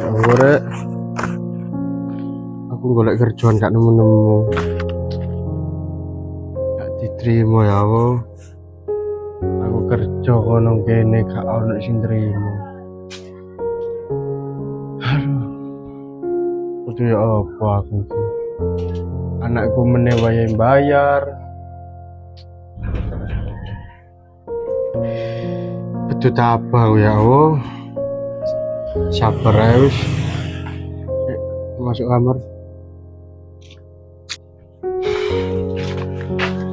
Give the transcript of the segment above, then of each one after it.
Ora aku golek kerjaan gak nemu-nemu. Gak diterima ya Allah. Aku kerja kono kene gak ono sing trimo. Aduh. Itu ya apa aku iki. Anakku meneh wae bayar. Betul tabang ya Allah. Sabar ae wis. Masuk kamar.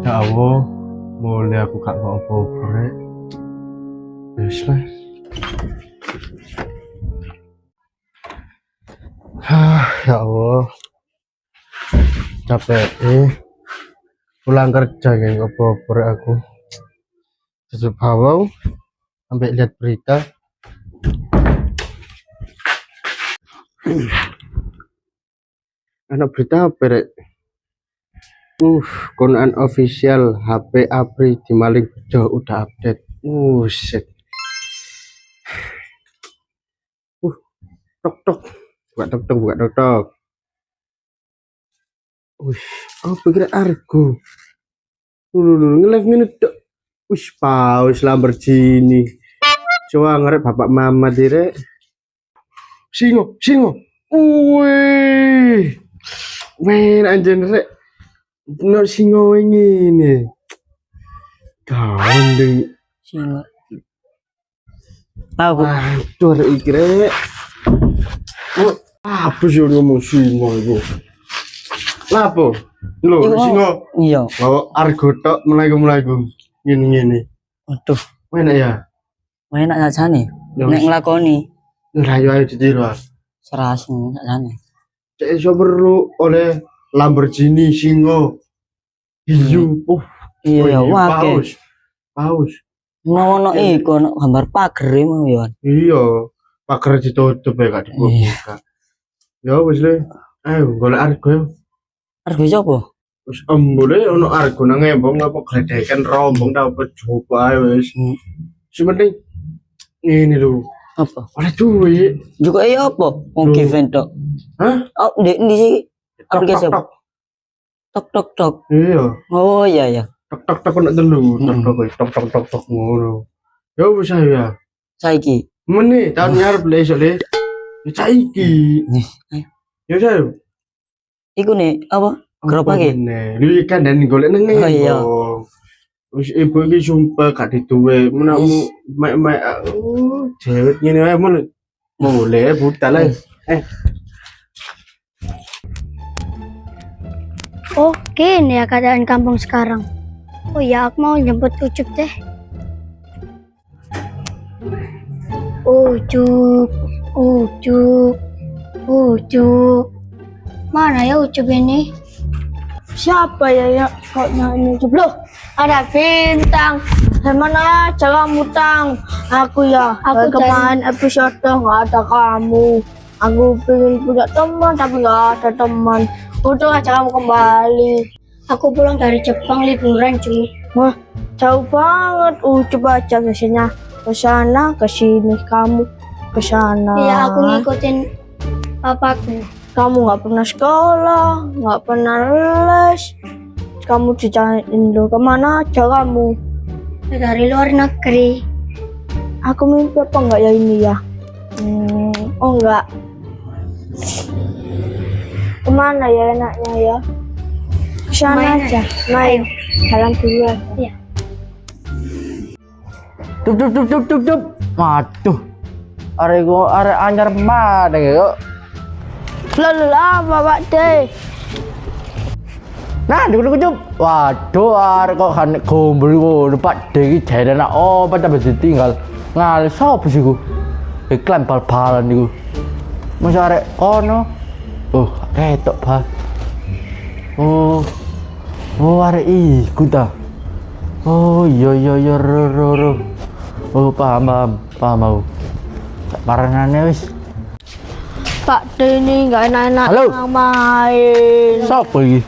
Ya Allah, boleh aku gak mau apa-apa rek. Wis lah. Ya Allah. Capek pulang kerja kayak apa-apa rek aku. Tutup hawa sampai lihat berita. Anak berita apa rek? Konan official HP Apri dimaling bejo udah update. Shit. Tok tok. Buka tok tok. Oh pikir Argo. Nge-live minute tok. Paus Lamborghini. Coba ngarep bapak mama direk. Singo. Wih. Men anjen rek. No singo ngene. Gandeng singo. Tahu. Aduh rek iki rek. Apa sih ngomong singo iku? Lapo? Lho singo. Iya. Bawa Argo tok mlaku-mlaku. Ngene. Aduh, enak ya? enak sajane. Nek nglakoni. Lah yo ayo ditiru. Serasem sajane. Cek iso perlu oleh Lamborghini singo. Hiu. Iya, wae. Paus. Ngono iku ono gambar pager mau yo. Iya, pager ditutup ya gak dibuka. Ya wis le. Ayo golek Argo. Argo sapa? Wis embule ono Argo nang embong apa gledekan rombong ta apa coba ae wis. Sing penting ngene lho. Apa? Oleh duit. Juga iya apa? Wong event tok. Hah? Oh, ndek ndi sih? Aplikasi apa? Tok. Iya. Oh iya. Tok nek telu. Tok ngono. Ya wis ayo ya. Saiki. Mene tahun ngarep le iso le. Ya saiki. Ya ayo. Iku nih apa? Gerobak iki. Lho kan dan golek nang Oh iya. Wis ibu iki sumpah gak dituwe. Menamu mek cewek ngene wae mun. Mulai buta lah. Oke nih ya keadaan kampung sekarang. Oh ya, aku mau jemput Ucup deh. Ucup. Mana ya Ucup ini? Siapa ya kok nyanyi Ucup? Loh, ada bintang. Mana kamu tang? Aku ya. Kemarin episode nggak ada kamu. Aku pengen punya teman tapi nggak ada teman. Untung aja kamu kembali. Aku pulang dari Jepang liburan cuy. Wah, jauh banget. Coba aja biasanya ke sana, ke sini, kamu ke sana. Iya, aku ngikutin papaku. Kamu nggak pernah sekolah, nggak pernah les. Kamu dicariin lo kemana aja kamu? Dari luar negeri. Aku mimpi apa enggak ya ini ya? Oh enggak. Kemana ya enaknya ya? Kesana aja. Main. Jalan duluan. Iya. Dup. Waduh. Arek anyar mana ya? Lelah Bapak deh. Nah, dikucuk. Waduh, arek kok kan gombol ngono Pak D iki jare anak apa ta ditinggal. Ngal sapa sih ku? Iklan bal-balan niku. Mas arek kono. Ketok, Pak. Arek iku ta. Oh iya ro. Paham aku. Paranane wis. Pak D ini nggak enak-enak main. Sopo iki?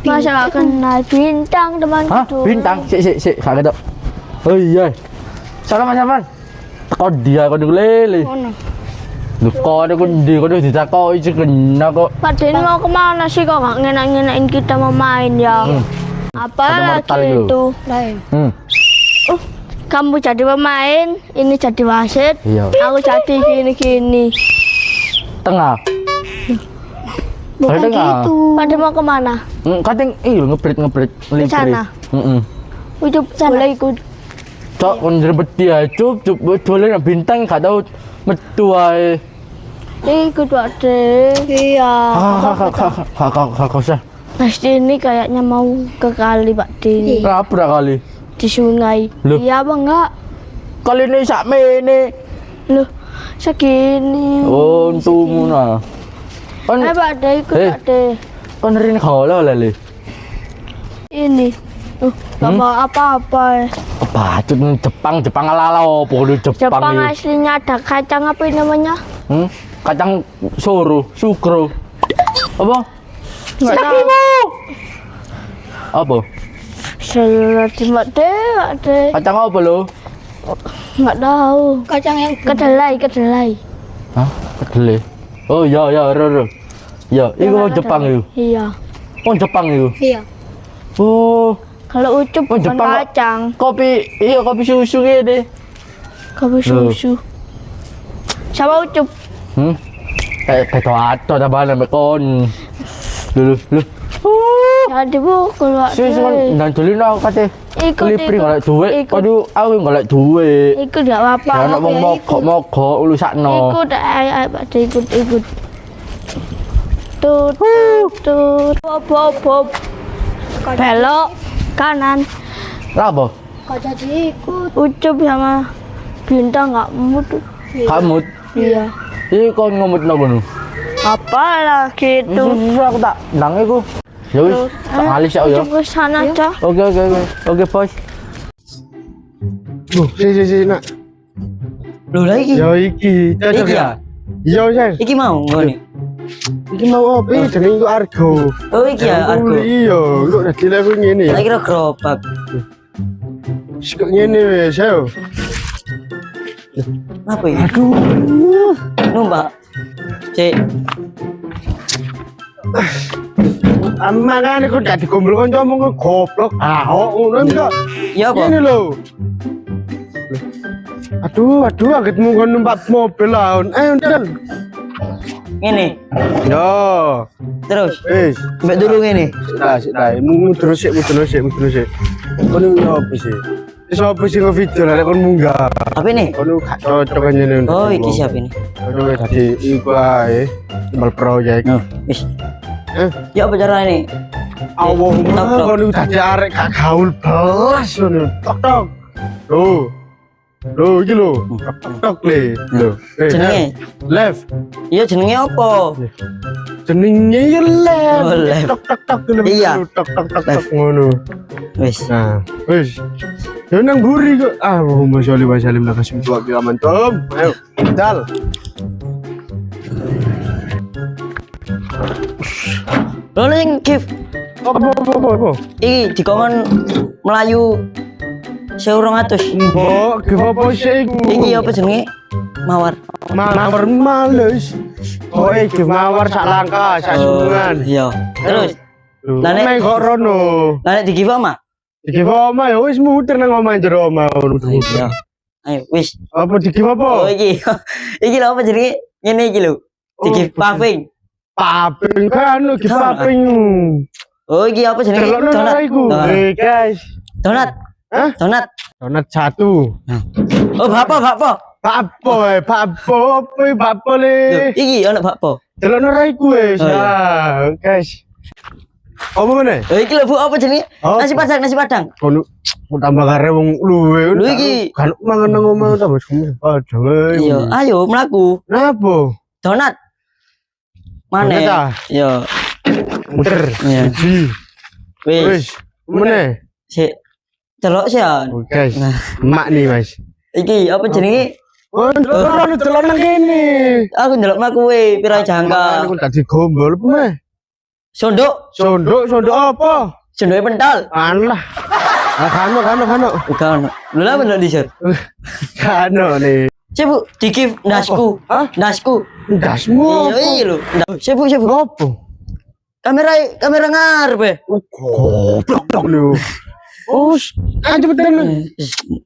Masa nggak kenal bintang teman Hah? itu? Bintang? Sik, gak ketok. Oh iya. Salam Mas Arman. Kok dia kok lele. Ono. Lu kok ada kok di kok ditakoki sih kena kok. Pak Den mau kemana sih kok nggak ngenak-ngenakin kita mau main ya? Apa Ada mortal lagi itu. itu? Lain. Kamu jadi pemain, ini jadi wasit. Iya. Aku jadi gini-gini. Tengah. Bukan Tengah. gitu. Pak Den mau kemana? Kadang ngeprit sana? Heeh. Ucup boleh ikut. Cok kon rebet dia cup boleh bintang gak tahu metu ae. Ikut Pak Den. Iya. Kak usah. Pasti ini kayaknya mau ke kali Pak Den. Berapa kali? Di sungai. Loh. Iya apa enggak? Kali ini sakmene. Loh, segini. Oh, untukmu nah. Kon Pak Den ikut Pak Den. kon rin kalau lele. Ini. Gak mau apa-apa. Apa itu Jepang ala-ala opo di Jepang Jepang ini? aslinya ada kacang apa ini namanya? Kacang sukro. Apa? Nggak tahu. Apa? Selera di Pak Den. Kacang apa lo? Nggak tahu. Kacang yang Kedelai. Hah? Kedelai. Oh ya, ro. Ya, iku Jepang itu. Iya. Oh, Jepang itu. Iya. Oh, Kalau ucup Oh, bukan Jepang. kacang. kopi susu gini. Kopi susu. Sama ucup. Kayak atau ada bahan kon. Lu. Jadi pukul Pak Sih Den. dan dulu nak kate. Ikut. Kelipring golek duit. Ikut. Aduh, aku golek duit. Ikut gak apa-apa. Ya nak mogok lu sakno. Ikut, ayo Pak Den ikut. Tut. Bob. Belok kanan. Apa? Kau jadi ikut. Ucup sama bintang nggak mutu. Kamu Iya. iki kon ngomotno ngono. Apa lagi itu? Susu aku tak ndang iku. Ya wis, tak ngalis ya. Ucup ke sana aja. Oke, bos. Si nak. Lho lah iki. Yo iki, cocok Iki ya. ya. Yo sayang. Iki mau ngene. Iki mau apa? Jeneng iku Argo. Oh iki ya Argo. Iya, kok dadi level ngene ya. Tak kira gerobak. Kok ngene wis ayo. Apa iki? Aduh. Numpak. Cek. Makane kok dadi gombol kancamu kok goblok. Ahok ngono enggak. Ya apa? Ini lho. Aduh, angetmu kon numpak mobil lah. Ayo, Dan. Ngene. Yo. Terus Wis. mbak dulu ngene. Sik dah. Mundur sik. Kon yo apa sih? Wis apa sih kok video lah kon munggah. Apa ini? Kon gak cocok kan ngene. Oh iki siapa ini? Aduh, dadi iku ae. Timbal proyek. Oh, wis. Eh, Ya apa cara ini? Allahumma Tok. kon dadi arek gak gaul belas ngono. Tok. Loh, iki lho. Tok le. Lho. Jenenge? Left. Iya jenenge apa? Jenenge ya left. Oh, left. Tok. Iya. Tok ngono. Wis. Nah, wis. Ya nang buri kok. Allahumma sholli wa sallim ala rasulillah bi amantum. Ayo, dal. Lho ning gift Apa? iki dikongkon Melayu 1200. Mbok, apa sih iku? Iki apa jenenge? Mawar. Mawar males. Oh, iki mawar sak langkah, sak sunungan. Iya. Terus Lah, nek- Nek kok rono. lah nek di give ama? Iki oma ya wis muter nang omah jero omah. Iya. Ayo wis. Apa diki Oh apa? iki. Iki lho apa jenenge? Ngene iki lho. Di give paving. Paping kan iki paping. Oh iki apa jenenge? Delokno Donat. ora iku. Donat. Guys. Donat. Hah? Donat. Donat satu. Oh bakpo. Bakpo bakpo le. Loh, iki ana bakpo. Delokno ora iku wis. Oh, iya. Ah, guys. Apa meneh? Oh iki lho Bu apa jenenge? Oh. Nasi Padang. Kono tambah kare wong luwe. Lho, iki. kan mangan nang omah tambah semua. Padha. Iya, ayo mlaku. Napa? Donat. Mana? Donat, ah? Iya. Muter. Iya. Siji. Wis. Wis. Meneh. Sik. Delok sih ya. Oh, guys. Nah. Mak nih, Mas. Iki apa jenenge? Oh, delok nang kene. Aku ndelok mlaku we pira jangka. Aku tadi gombol apa meh? Sondok. Sondok apa? Sondoke pental. Alah. Kano. Bukan. Lho lah bener di share. Kano nih. Siapa? Dikif dasku. Hah? Dasku. Dasmu. Iya lho. Siapa? Ngopo? Kamera ngarep ya. Goblok lu. Ayo cepetan lu.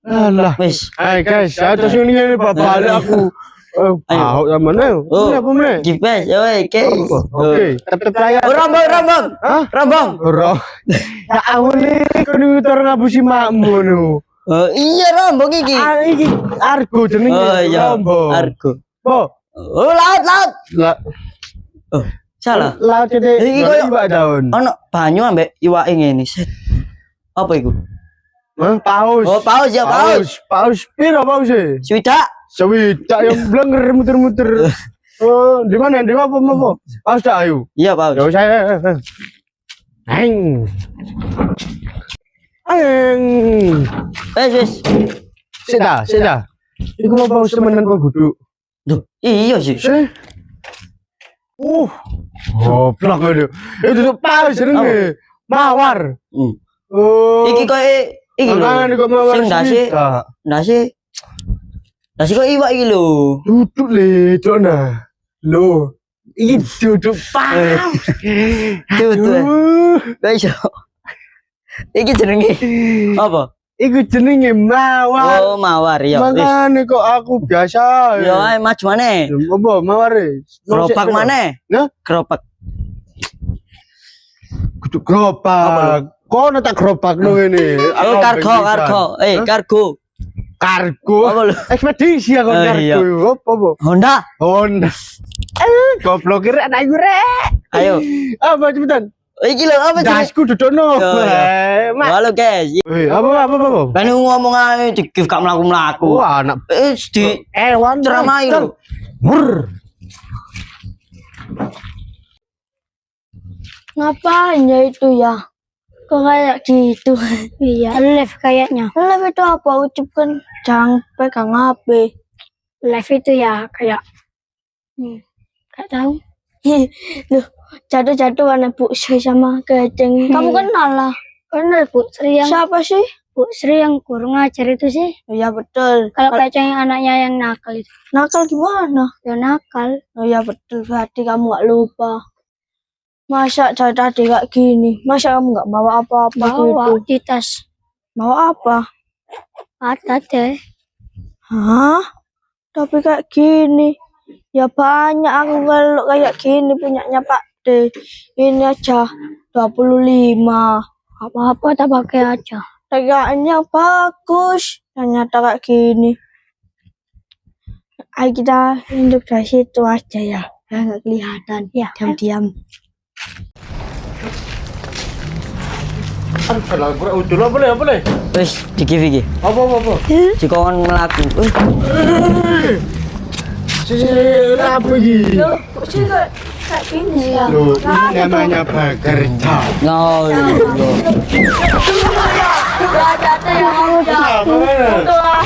Alah. Wis. Hai guys, atas ini balik aku. Pau sama mana? Oh. Apa mana? Gipes, oi, ke. Oke, tetep saya. Oh, rambang. Hah? Rambang. Ora. Ya awalnya kan utar ngapusi makmu nu. Oh, iya rambang iki. Iki argo jenenge. Oh iya. Rombo. Argo. Po. Oh, laut. Lah, Oh, salah. laut jadi Iki koyo- iwak daun. Ono banyu ambek iwake ngene. Set. Apa iku? Hah? Paus. Oh, paus ya, paus. Paus piro paus e? Swidak. Sawita yang blenger muter-muter. Oh, di mana? Di apa? Paus tak ayo. Iya, paus. Ya saya. Heng. Heng. Wes. Seda. Iku mau paus temenan kok duduk. Duh, iya sih. Goblok itu. Itu tuh paus jenenge. Mawar. Hmm. Oh. Iki koyo iki lho. Makanya kok mawar. Sing Nasi kok iwak iki lho. Duduk le, Jona. Lo. Iki duduk paus. Duduk. Wes. Iki jenenge apa? Iku jenenge mawar. Oh, mawar ya. Wis. Makanya kok aku biasa. Ya ae maju maneh. Apa mawar e? Keropak maneh. Nah, Keropak. kudu keropak. Kok tak keropak lo ini? Oh, kargo. Kargo. Kargo. Apa lu? Ekspedisi aku Oh, kargo. iya. Apa? Honda. Honda. Goblok kira anak gue rek. Ayo. Apa cepetan? Iki lho apa jenenge? Dasku dudukno. Oh, iya. Halo guys. Apa? Kan ngomong ae dikif gak mlaku-mlaku. Wah, anak Di hewan ceramai lho. Mur. Ngapain ya itu ya? Kok kayak gitu? Iya, live kayaknya. Live itu apa? Ucup kan jangan pegang HP. Live itu ya kayak gak tahu. Loh, jatuh-jatuh warna Bu Sri sama Keceng. Kamu kenal lah. Kenal Bu Sri yang Siapa sih? Bu Sri yang guru ngajar itu sih. Iya betul. Kalau Keceng yang anaknya yang nakal itu. Nakal gimana? Ya nakal. Oh iya betul, berarti kamu gak lupa. Masa dari tadi kayak gini? Masa kamu gak bawa apa-apa Bawa gitu? di tas. Bawa apa? Ada deh. Hah? Tapi kayak gini. Ya banyak aku kalau kayak gini punyanya Pak D. Ini aja 25. Apa-apa tak pakai aja. Tegaknya bagus. Ternyata kayak gini. Ayo kita hidup dari situ aja ya. Ya nggak kelihatan. Ya. Diam-diam. Kalau gue udah boleh. Wis dikif iki. Apa? Dikon mlaku. Apa iki? Sih kayak gini ya. Loh, ini namanya bekerja. No.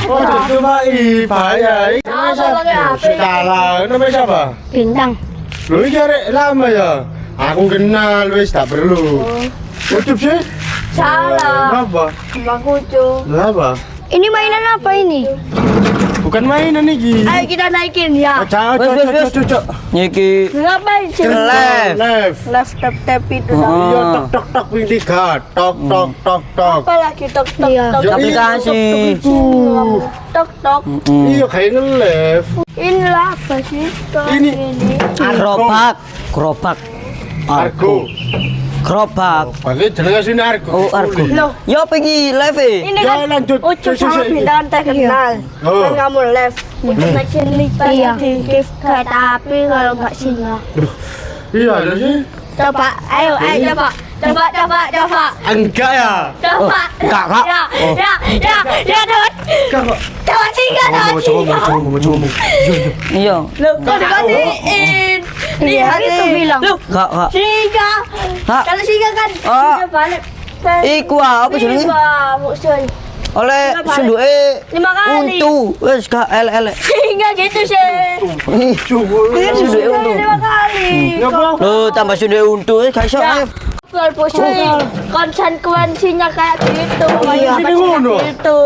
Oh, cuma bahaya. Ini namanya siapa? Bintang. Loh, ini arek lama ya. Aku kenal, wis tak perlu. Ucup sih? Salah. Apa? Bang Kucu. Apa? Ini mainan apa ini? Bukan mainan iki. Ayo kita naikin ya. Cocok. Niki Ngapain sih? left. Left tap itu. Iya, tok ping 3. Tok. Apa lagi tok. Iya. Aplikasi. Tok. Iya, kayak nge-left. Inilah apa sih? Ini. Gerobak. Argo. Pakai jenenge sini Argo. Oh, Argo. Loh. Yo pergi left. Ini Ya, kan lanjut. Ucup sama Bintang terkenal. Oh. Kan kamu left. Ucup naikin lipat Iya. di gift kereta api kalau nggak singgah. Iya, ada sih. Coba, ayo coba. Coba. Enggak ya? Coba. Kak. Ya, dapat. Kakak. Dapat singgah. Coba. Iya. Loh, kok dikasihin? Lihat itu bilang. Loh, Kak. singgah. Kak. Kalau singgah kan Ah. udah balik. Iku apa jenenge? Musuh. Oleh sunduke 5 kali. untu. Wis gak elek. Singgah gitu sih. Sunduke untu. 5 kali. Ngapa? Loh, tambah sunduke untu wis gak iso. Ya. Ayo. Jual pusing. Konsekuensinya kayak gitu. Iya. Sini ngono. Gitu.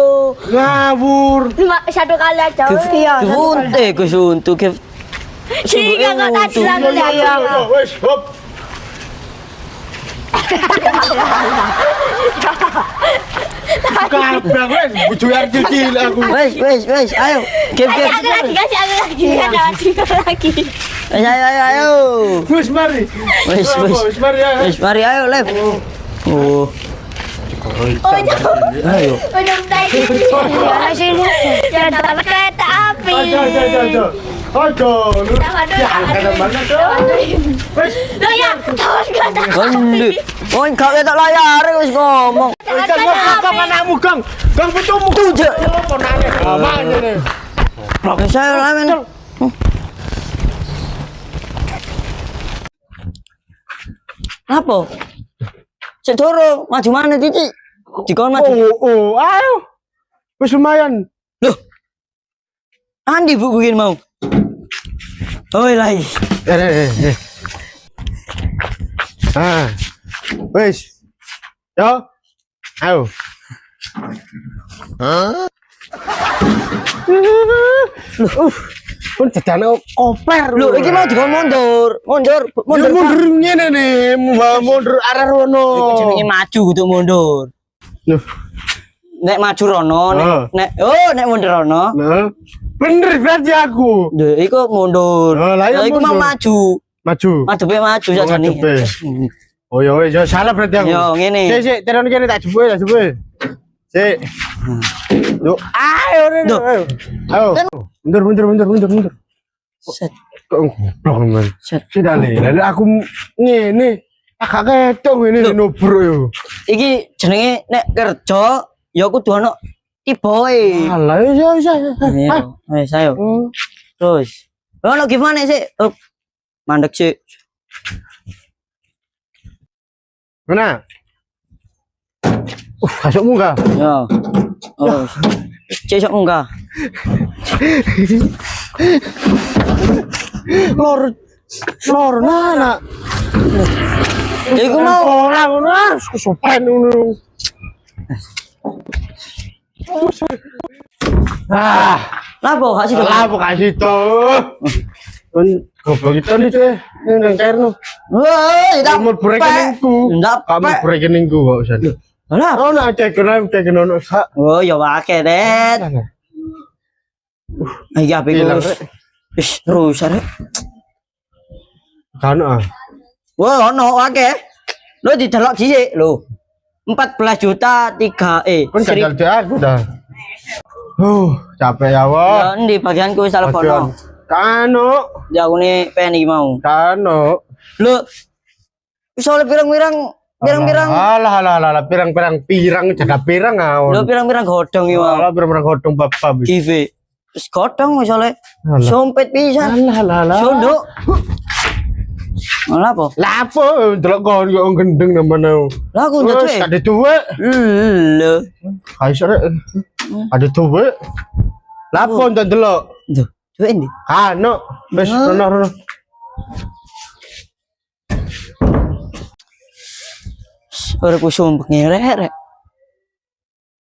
Ngawur. Satu kali aja. Iya. Kesunte kesuntu ke. Sehingga nggak kasih lagi lagi. Wes, hop. Kabeh wes bojo arep cilik aku. Wes, ayo. Give. Ada lagi. Ayo. Wes mari. Wes. Wes mari ya. Wes, mari ayo, Lev. Oh, ayo. Udah tadi. Mana sini? Jangan kereta api. Aduh. Jangan mana tuh. Wes. Loh ya, terus kereta Kondi. Oh, kau tak layar wis ngomong. Gang anakmu, Gang. Gang betumu. Tuje. Ponane. Apanya nih? Wis ayo lamen. Apa? Cek dorong, maju mana Cici? Dikon maju. Ayo. Wis lumayan. Loh. Andi bu bikin mau. Oi lagi. Wes. Yo. Ayo. Pun jadane koper. Loh, iki mau dikon mundur. Mundur. Mundur ngene nih, mundur arah rono. Iku jenenge maju kudu mundur. Loh. Nek maju rono, nek mundur rono. Nah, bener berarti aku. Lho, iku mundur. Lah, iya Iku mau mundur. maju. Maju. Maju sakjane. ngadepe. Oh ya wes, ya salah berarti aku. Yo ngene. Sik, teron kene tak jebul. Sik. Yo, ayo. Ayo. Mundur. Set. Kok goblok men. Set. Tidak lalu aku ngene. Agak ketok ngene nobro yo. Iki jenenge nek kerja ya kudu ono tiboe. Alah ya. Ayo, wes ayo. Terus. Ono gimana sih? Oh, mandek sih. Mana? Kasukmu enggak? Ya. Oh. Cek sok enggak? Lor nana. Iku mau Ora ngono, kesopan ngono. lapo gak sih? Lah kasih to. Kon goblok itu nih teh. Nang cairno. Woi, tak Kamu rekeningku. Ndak Kamu pe. rekeningku kok usan. Lah. Oh nak cek ono sak. Oh, ya wae det. Iki ape Hilang, ku? Wis terus arek. Kan ah. Wah, ono akeh. Lo didelok dhisik lho. 14 juta 3 Kon jajal dek aku dah. Capek ya, Ya Wah. endi bagianku wis telepono. Kano, Ya aku nih pengen iki mau. kano. Lho. Wis oleh pirang-pirang Alah, pirang jaga pirang ah. lho pirang-pirang godhong iki mau. Alah, pirang godong bapak. Give. Wis godhong wis oleh Alah. sompet pisan. Alah. Sondok. Malah apa? Lapo delok kon yo gendeng namane. Lah aku Wes njot ada duwe. lho. Kaiso rek. Ada duwe. Lapo ndak delok. Duh, duwe endi? Kano. Wes rono. Ora ku sumpek ngerek.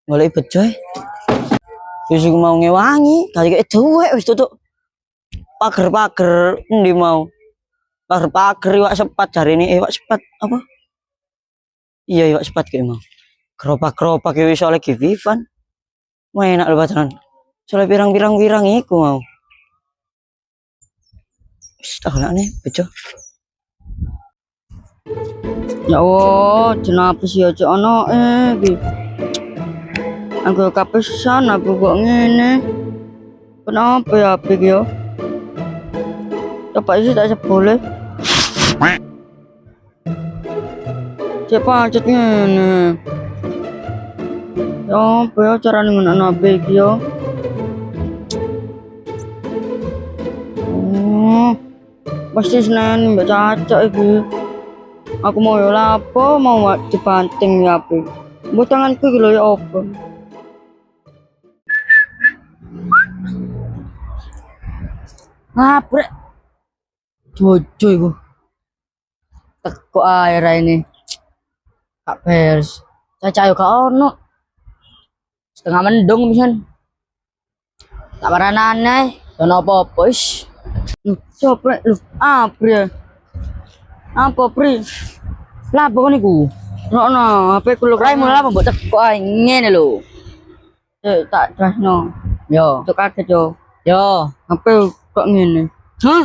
Golek bejoy. Wis aku mau ngewangi, kali kek duwe wis tutuk. Pager-pager endi mau? Pager-pager iwak sepat jarine iwak sepat apa? Iya iwak sepat kayak mau. Keropak-keropak wis oleh Givifan. Mau enak lho pacaran. Soale pirang-pirang iku mau. Wis tak nih bejo. Ya Allah, kenapa sih aja ono iki? Aku kapesan aku kok ngene. Kenapa ya apik yo? Coba sih tak boleh. Siapa pancet ngene? Ya apa ya carane ngono apik yo? Pasti seneng mbak Caca iki. Aku mau yo lapo mau dibanting ya apik. Mbok tanganku iki lho ya opo? Ngapre. Jojo iku. Teko air ini. Kak pers. Cacayo ka ono. Setengah mendung pisan. Tak baranane, ono apa-apa wis. Coba lu, Pri? Apa Pri? Lah apa niku? Ono HP ku lho raimu lah mbok teko ae ngene lho. Tak trasno. Yo, tuk kaget yo. Yo, HP kok ngene. Hah?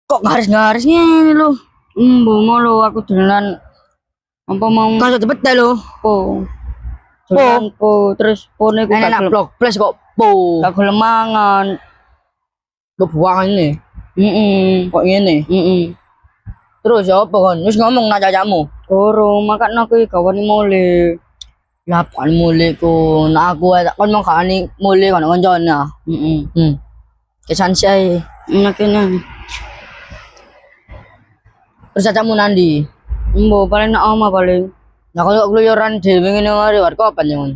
Kok garis-garis ngene lho? Mbok lho aku dolan apa mau kasih cepet deh lho. Po. Terus pone ku Enak blok plus kok po. gak gelem mangan. Kok buang ini. Kok ngene? Terus ya apa kon? Wis ngomong nak cacamu. Goro, makan aku kawan mule. Lah kan mulai ku nak aku kon mau kani mulai kon koncone. Kesan sih. Nakene. Terus cacamu nandi. Mbok paling nak oma paling. Nah kalau keluyuran dhewe ngene mari war kapan ya kon?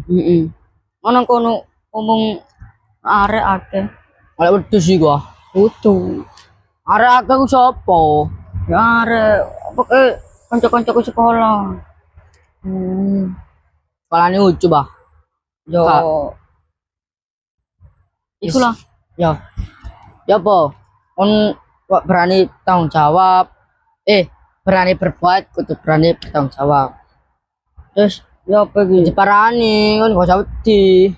Ono kono ngomong arek akeh. Oleh wedhus iki gua. Utuh. Arek aku sapa? Ya arek apa ke kanca-kancaku sekolah. Sekolahane ucu bah. Yo. Kak. Ikulah. Ya. Ya apa? Kon kok berani tanggung jawab. Berani berbuat kudu berani bertanggung jawab. Terus ya apa iki? Diparani kon gak usah wedi.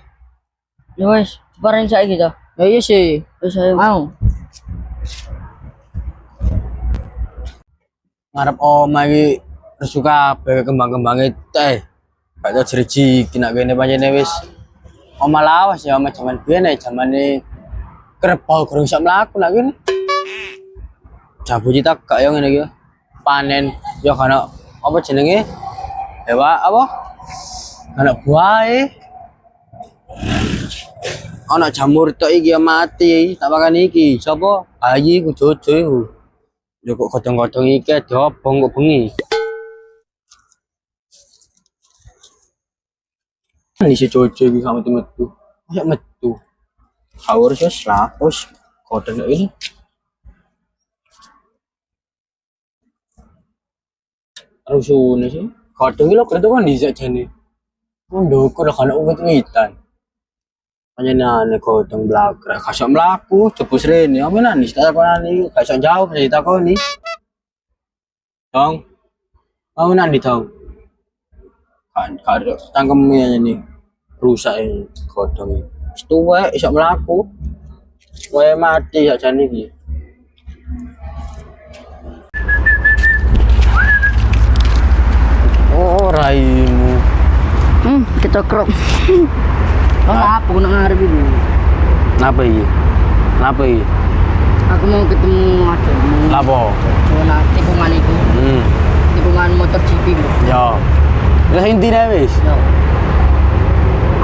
Ya wis, bareng saiki to. Ya iya sih. Wis ayo. Mau. Ngarep oma iki suka kabeh kembang-kembange teh. Gak tau jeriji kena kene pancene wis oma lawas ya oma jaman biyen jamane kerbau gurung iso mlaku lak kene. Jabu cita gak yo ngene iki. Panen yo kana apa jenenge? Dewa apa? Ana buahe. Ana jamur tok iki ya mati. Tak makan iki. Sapa? Bayi ku Jojo iku. Lho kok godhong-godhong iki diobong kok bengi. Ini si Jojo iki sama metu. Kayak metu. Haur wis lapus godhong ini. Rusune sih. Godhong iki lho kereta kan dhisik jane. Ndoko lho kana uwit-witan. Panjenengane godhong blakrak, kasok mlaku, jebus rene. Apa nani takoni, kasok jawab ditakoni. Dong. Mau nani dong. Kan karo cangkeme ini rusak ini godhong. Wis tuwek iso mlaku. Wae mati sakjane iki. Oh, raimu. Kita krop. Apa nak ngarep iku? Kenapa iki? Kenapa iki? Aku mau ketemu adekmu. Lapo? Coba tikungan itu. Tikungan motor GP lho. Ya. Wis intine wis. Yo.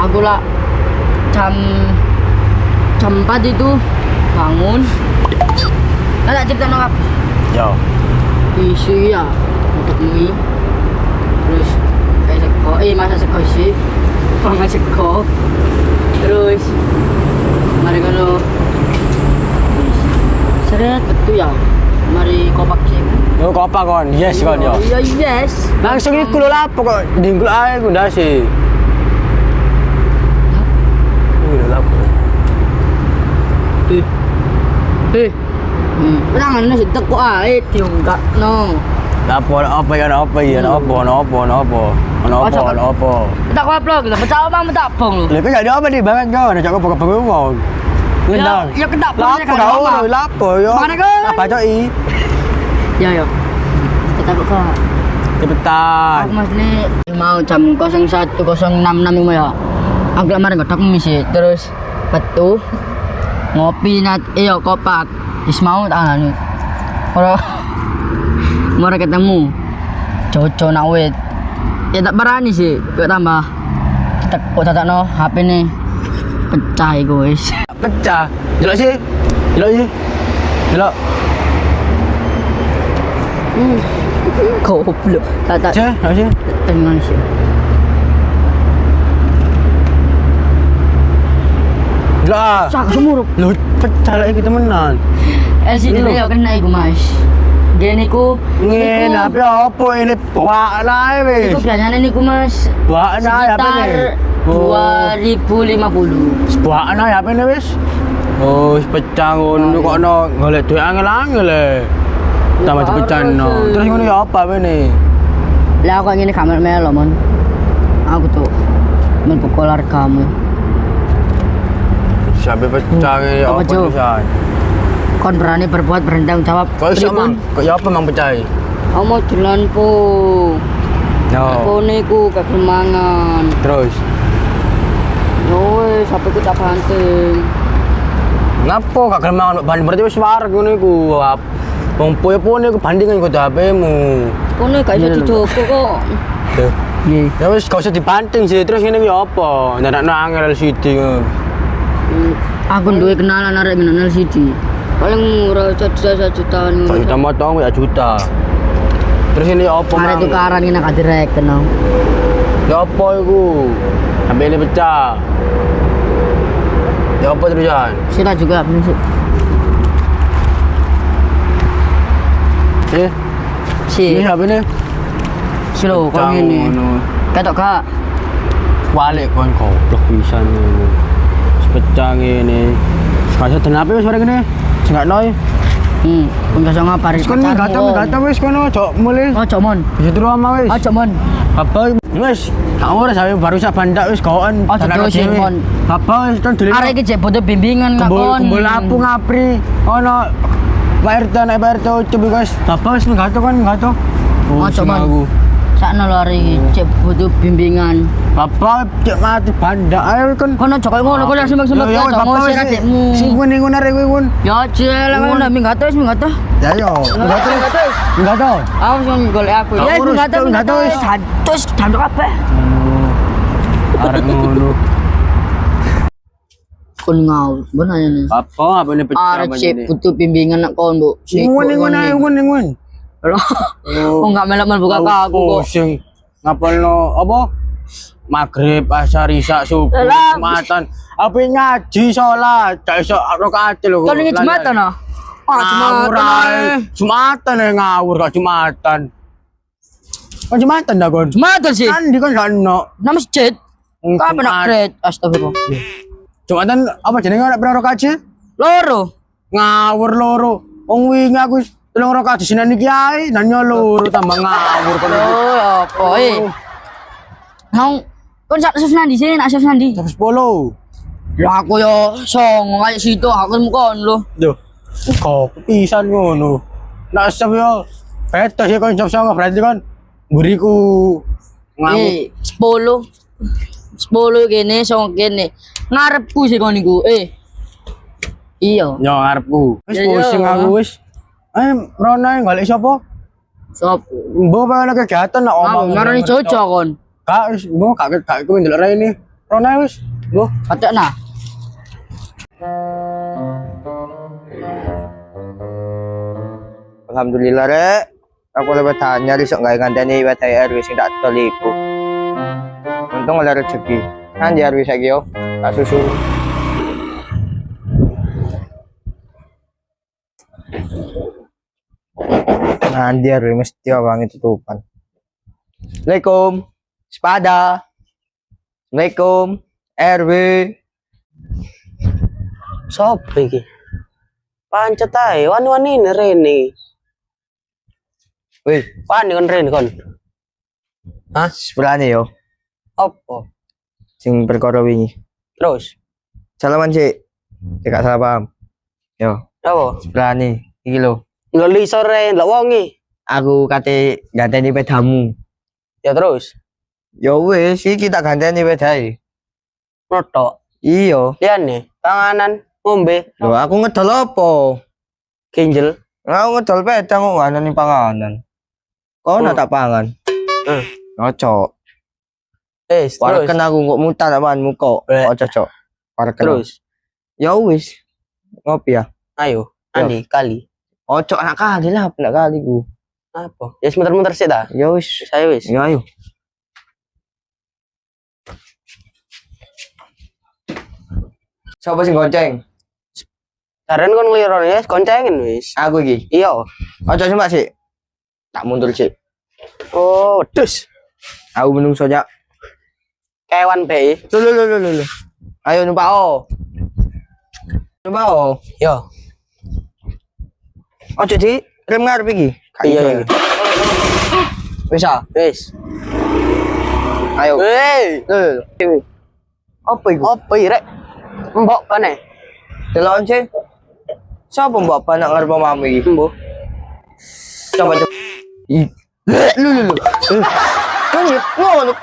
Aku lah jam 4 itu bangun. Lah cerita nang Ya. isu ya untuk mie. Terus kayak seko, masa seko sih. Pangan seko. Terus mari kono seret betul ya. Mari kopak sih. Yo kopak kon. Yes kon yo. Iya yes. Langsung iku lho lapo kok ndingkluk ae ku ndase. Lho lapo. Jangan nasi teko ae diunggak no. Lapo apa ya apa ya apa. Tak upload kita pecah bang tak bong lu. Lha kok jadi apa di banget kau nek kok bengong wong. Ngendang. Ya kedak bong Lapo kau lapo yo. Apa coy? Ya. Kita kok Cepetan. aku mas ini mau jam 01.06 ini ya. Aku kemarin ngedak misi terus betul ngopi nat iyo kopak is mau tangan kalau mau ketemu cocok nak wet ya tak berani sih kok tambah kita kok cacat no HP nih pecah guys Pecah. Jelok sih. Jelok. goblok tak Cek, apa sih? tenang sih Jelok. sak semurup Lu pecah lagi temenan. LCD Lu. dia kena iku mas gini ku. Ngene apa apa ini buah nae wis. Iku biasanya niku Mas. Buah nae apa Sekitar nih? 2050. Buah nae apa nih wis? Oh, pecah ngono kok no golek duit angel-angel le. Tambah pecah no. Terus ngono ya apa ini? Lah aku ngene kamar melo mon. Aku tuh menpukul kamu. Siapa pecah ya Apa, apa Jo? bisa? Kon berani berbuat bertanggung jawab. Kok iso mang? Kok ya apa mang pecah? Aku mau dolan po. Aku No. niku kegemangan. Terus Yo wis sampe ku tak banting. ngapa gak gelem mangan banding berarti wis wareg ngono iku. Wong poe-poe niku bandingan kok HP-mu. Kono gak iso dijogo kok. Tuh. Nggih. Ya wis gak usah dibanting sih. Terus ngene ya apa? Ndak angel LCD ngono. Aku duwe kenalan arek minum LCD. Paling murah jutaan. Kok juta motong ya juta. Terus ini ya apa? Arek Mang? tukaran ngene gak direken. Ya apa iku? HP ini pecah. Ya apa terusan? Sila juga sih. Si, Ini HP ini? silo kok ngene. Ketok gak? Balik kon goblok pisan ngono. Pecah ngene. Sekali den HP wis bareng ngene. Sing gak noi. Enggak usah ngapar. Wis kon gata wis kono ojo mulih. Ojo mon. Bisa turu ama wis. Ojo mon. Apa wis? Gak ora sampe baru sak bandak wis goen. Ojo dosin, Mon. Apa wis ton dulu. Arek iki jek butuh bimbingan kumpul lampu ngapri. Ono Pak RT nek Pak RT coba guys. Bapak wis ngato kan ngato. Ojo mon. Sakno lho arek iki jek butuh bimbingan. Bapak cek mati bandak ayo kan. Kono ojo koyo ngono kok sembek-sembek Ya, ojo ngusir adikmu. Sing kuwi ngono arek kuwi kun. Ya jel ngono minggato wis minggato. Ya yo. Ngato. Aku sing golek aku. Ya Urus, minggato wis. Terus dandok kabeh. Arek ngono. Kon ngau, bener nih. Apa ini pecah Arek cek butuh bimbingan nak kon, Bu. Ngun. Oh, enggak melok buka aku kok. Pusing. Ngapalno apa? Maghrib, asar, isya, subuh, Lah. Jumatan. Apa ngaji sholat, gak iso rakaat lho. Kon ini Jumatan ah. Ngawur ae. Jumatan ya ngawur gak Jumatan. Kan Jumatan dah kon. Jumatan sih. Kan di kon gak ono. Nama masjid. Kau apa nak kred? Astagfirullah. Jumatan apa jenenge ora pira rakaat sih? Loro. Ngawur loro. Wong wingi aku wis 3 rakaat disinani kiai, nanya loro tambah ngawur kon. Oh, apa Nang kon sak chef nandi sih, nak chef nandi. Jam 10. Lah aku yo songo kayak situ aku kon lho. Yo. Kok pisan ngono. Nak sep yo. Beto sih kon jam 09 berarti kon mburiku ngamuk. 10. 10 kene, songo kene. Ngarepku sih kon niku. Iya. Yo ngarepku. Wis Ya, yo. pusing aku wis. Rona golek sapa? Sop. Mbok pengen kegiatan nak omong. Ngarani Jojo kon. Kak wis mbok gak kuwi ndelok rene. Rona wis. Mbok Katek nah. Alhamdulillah rek. Aku lebih tanya di sok nggak ngandani batai RW sing tak teliku. Untung ada rezeki. Kan di RW saya yo. Tak susu. Nah, di RW mesti orang itu tutupan. Assalamualaikum. Sepada. Assalamualaikum. RW. Sopo iki? Pancet ae, wani-wani rene. Wih, Wani kon rene kon. sebelahnya yo. Opo? Sing perkara wingi. Terus, Salaman sih. Tidak salah paham. Yo, apa? sebelahnya. Iki lho. Ngeli sore lak wongi. Aku kate ganteni pedamu. Ya terus, Ya wis, iki tak ganteni pedae. notok. Iya. Liyane, panganan, ngombe, Lho aku ngedol apa? kinjel. Aku ngedol peda kok nganani panganan. Kau nak tak pangan? Cocok. Terus, Wareken aku kok mutan apaanmu kok. Eh. Oh cocok. Wareken. terus. Ya wis. Ngopi ya. Ayo, Andi, kali. Cocok anak kali lah, anak kali ku. Apa? Ya sebentar-bentar sih dah. Ya wis. Saya wis. Ya ayo. Siapa sing gonceng? Daran kon ngliron ya, koncengin wis. Aku iki. Iya. Ojo sumpah sih. Tak mundur sih. Oh, dus. Aku menungso jak. Kewan bae. Lho. Ayo numpak o. Numpak o. Yo. Ojo di rem ngarep iki. Iya. Wis ah. Wis. Ayo. Hei. Lho. Apa iku? Apa iki rek? Mbok pane? Delon sih. Siapa mbak anak ngarep mamamu iki? Mbok. Coba. Lho. Kan ya ngono.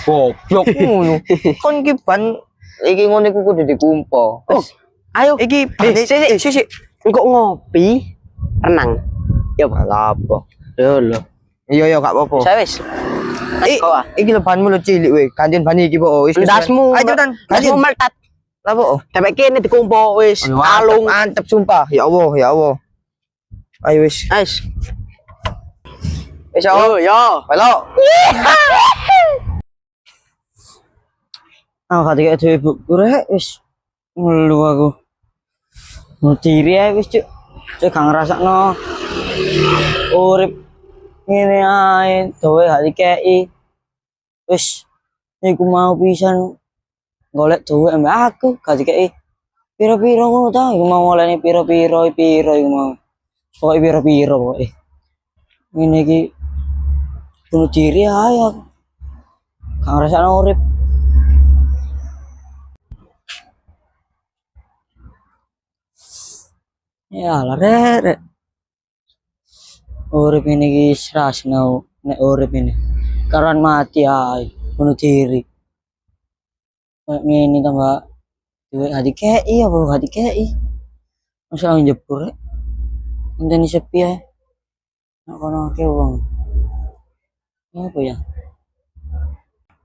Goblok ngono. Kon ki ban iki ngono iku kudu dikumpo. Oh, ayo. Iki sik. Engko ngopi, renang. Ya Apa? Yo lho. Iya gak apa-apa. Saya wis. Iki lho banmu lho cilik we. Ganjen ban iki po wis. Ndasmu. Ayo cepetan. Ndasmu meltat. Apa? Sampai kene dikumpo wis. Kalung. Mantep sumpah. Ya Allah. Ayo wis. Wis. Wis yo. Yo. Halo. Ketika itu ibu kurek wis ngeluh aku. Mutiri ae wis cuk. Cuk gak ngrasakno urip ngene ae dowe gak dikeki. Wis iku mau pisan golek duwe ambek aku gak dikeki. Piro-piro ngono ta iku mau olehne piro-piro iku mau. Pokoke piro-piro pokoke. Ngene iki bunuh diri ae aku. Gak ngrasakno urip. Ya lah rek. Urip ini ki srasno nek urip ini. Karan mati ae, bunuh diri. Kayak ngene ta, Mbak. Duwe gak dikeki apa gak dikeki. Masa njebur rek. Ngenteni sepi ae. Nek kono akeh wong. Apa ya?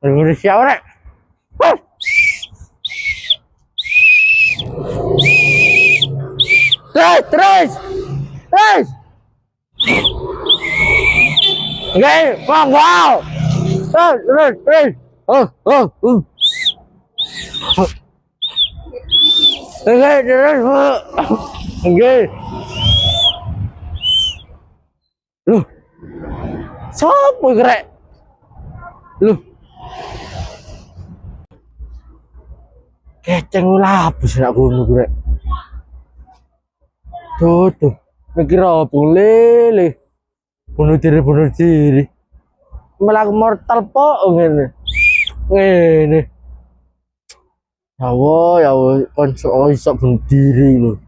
Bener siapa rek? Terus. Oke, wow. Terus. Oh. Oke, terus. Oke. Loh. Sopo grek? Loh. Keceng lapis nak gunung grek. Tuh, mikir apa lele, bunuh diri, malah mortal po ngene, ya Allah, konsol iso bunuh diri lo,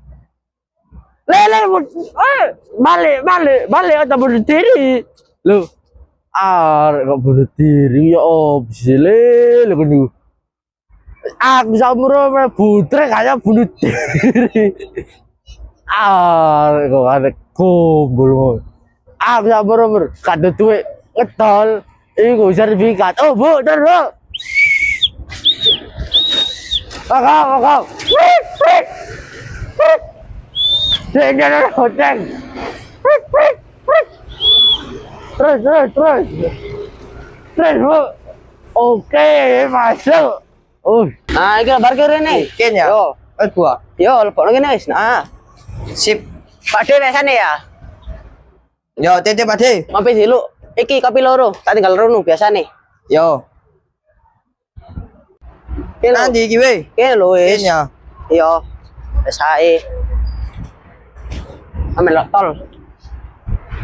lele, balik atau bunuh diri, lo, kok bunuh diri ya bisa lele kan itu, aku sama putra kayak bunuh diri. Kok ada kumpul bisa bener kado tuwe ngetol iku sertifikat bu terus kakak jangan hoteng terus bu oke masuk Nah, iki parkir rene. Ken ya. Yo. Gua. Yo, lepokno kene wis. Nah. Sip. Pak De nek sana ya. Yo, tete Pakde. Ngopi dulu. Iki kopi loro. Tak tinggal rono biasane. Yo. Kene Nanti iki we. Kene lho wis. Ken ya. Iya. Wis ae. Amel tol.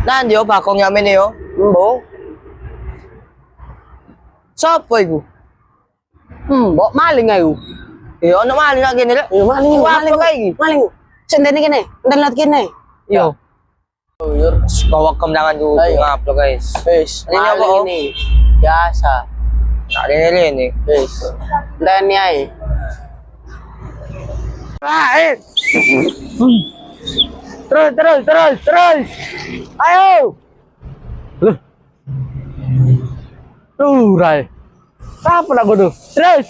Nanti yo bakong yamen yo. Mbok. Sopo iku? Mbok maling ayo. Yo ono maling lagi kene rek. Yo maling. Apa kae iki? Maling. Sendene kene. Enten lihat kene. Yo. Bawa kemenangan dulu ngupload guys. Wis, Ini apa, maling Om? ini. Biasa. Tak ada ini. Wis. Ndani ae. Terus. Ayo. Rai. Apa nak bodoh? Terus.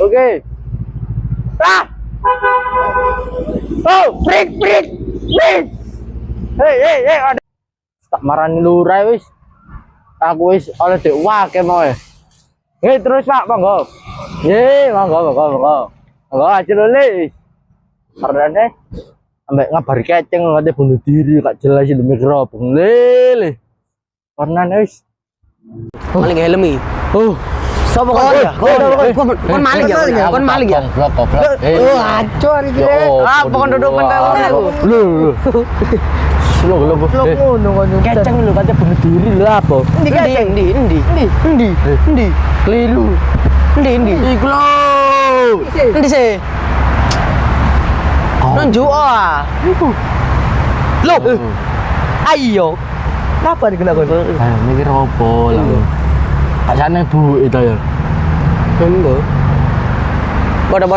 Oke. Oh, break. Hey, ada. Tak marani lurai wis. Aku wis oleh dek wake mau. Terus Pak, monggo. Monggo. Monggo aja nulis. Karena ambek ngabari keceng ngate bunuh diri gak jelas di mikrofon. Lele. Karena wis. Maling helmi. Oh, Sopo kon maling ya? Kon maling ya? Goblok. Acor iki. Kon duduk pentang Lho. Slow. Keceng lho kate bunuh diri lho apa? Endi? Keliru. Endi? Iku lho. Endi sih? Nunjuk ah. Loh. Ayo. Apa dikelakukan? Ayo mikir opo lah. Kasane Bu itu ya. Tunggu. Pada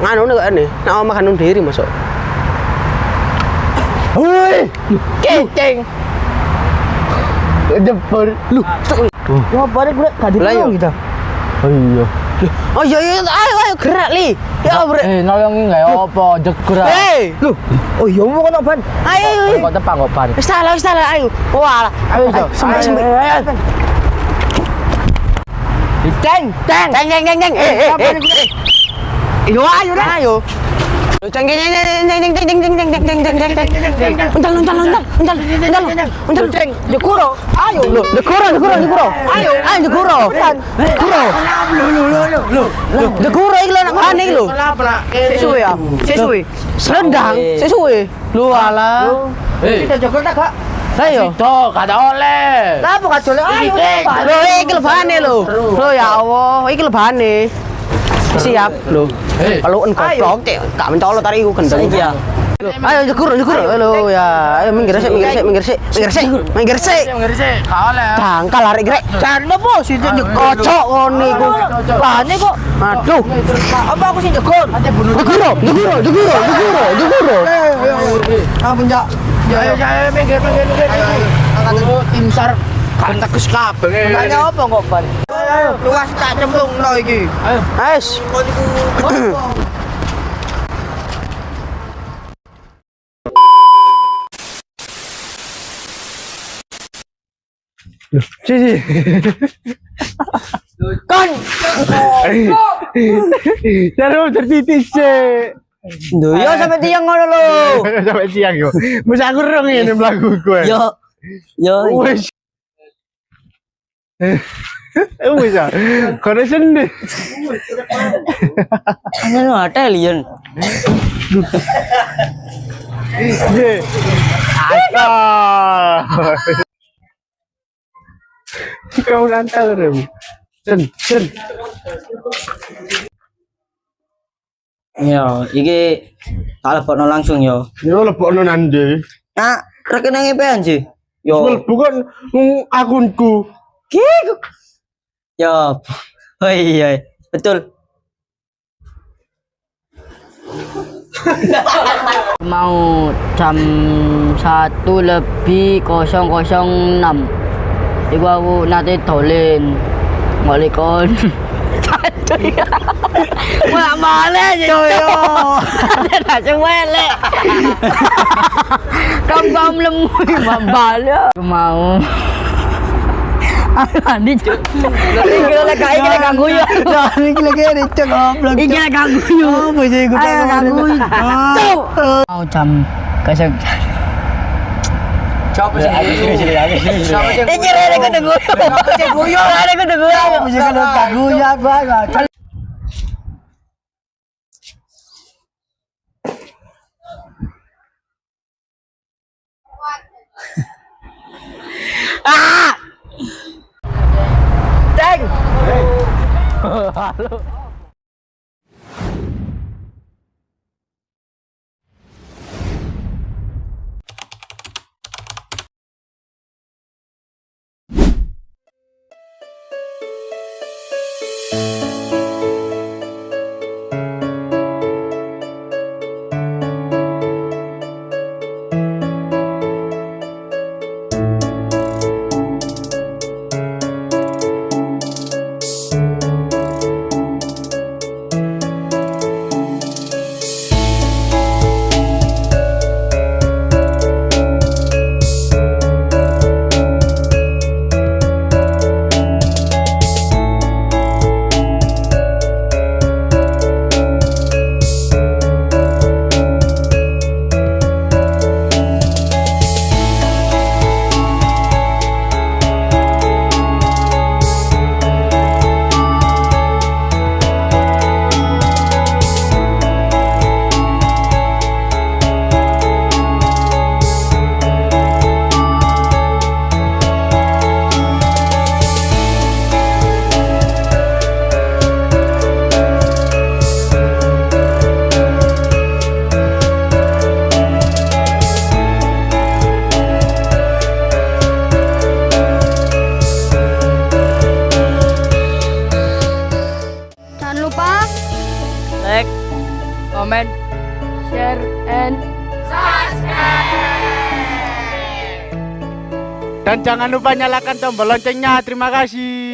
nganu nih kok ini. Nak omah kanun diri masuk. Woi, Keceng. jebur. Lu. Ya bare gue gak Lah, ditolong yo. gitu. Oh iya. Oh iya ayo gerak li. Ya bre. Nolongi enggak apa, jegur. Hei, lu. Oh iya mau kono ban. Ayo. Kok tepang kok ban. Wis salah ayo. Wah. Ayo, Sembah. Ceng. Ayo ayo. Ceng. Untal. Dekuro. Ayo. Dekuro. Ayo dekuro. Dekuro iki lho nak ngene iki lho. Sesuwe ya. Rendang, sesuwe. Lu ala. Kita jogo tak gak? Ayo. Tuh, kata oleh. Lah apa gak jole ayo. Lho iki lebane lho. Lho ya Allah, iki lebane. Siap lho. Kalau goblok cek gak mencolot tadi iku gendeng iki ya. Ayo jekur lho ya. Ayo minggir sik. Gak oleh. Dangkal arek grek. Jan apa sih Kocok ngene iku. Lane kok. Aduh. Apa aku sih jegon? Dekuro. Apa njak? Ya, minggir. Ayo, tim SAR kan tekus kabeh. Tanya apa kok ban? Ayo, luas tak cemplungno iki. Wes. Sini. Kon. Taruh tertitis sih. Lho yo sampe tiang ngono lho. Sampai siang yo. Wis aku rong ngene mlaku kowe. Yo. Wis. Wis ya. Kono sendiri. Ngono hotel yen. Ye. Asal. Kau lantar rem. Sen. Ya, iki tak lebokno langsung yo. Yo lebokno nande. Nah, rekenange pean sih? Yo. Bukan akunku. Yo. Oh iya, betul. Mau jam 1:06. Iku aku nanti dolen ngolikon. Wah male coy. Ada cewek. Kamu lemu mambale. Mau. Ani cuk. Iki lek ganggu yo. Iki lagi cek goblok. Iki lek ganggu yo. Oh, bisa ikut Ganggu. Cuk. Mau jam kesek. Coba sih. Iki rene ketemu. Rene ketemu. Bisa kalau kagu ya gua. Jangan lupa like, Comment. share and Dan jangan lupa nyalakan tombol loncengnya. Terima kasih.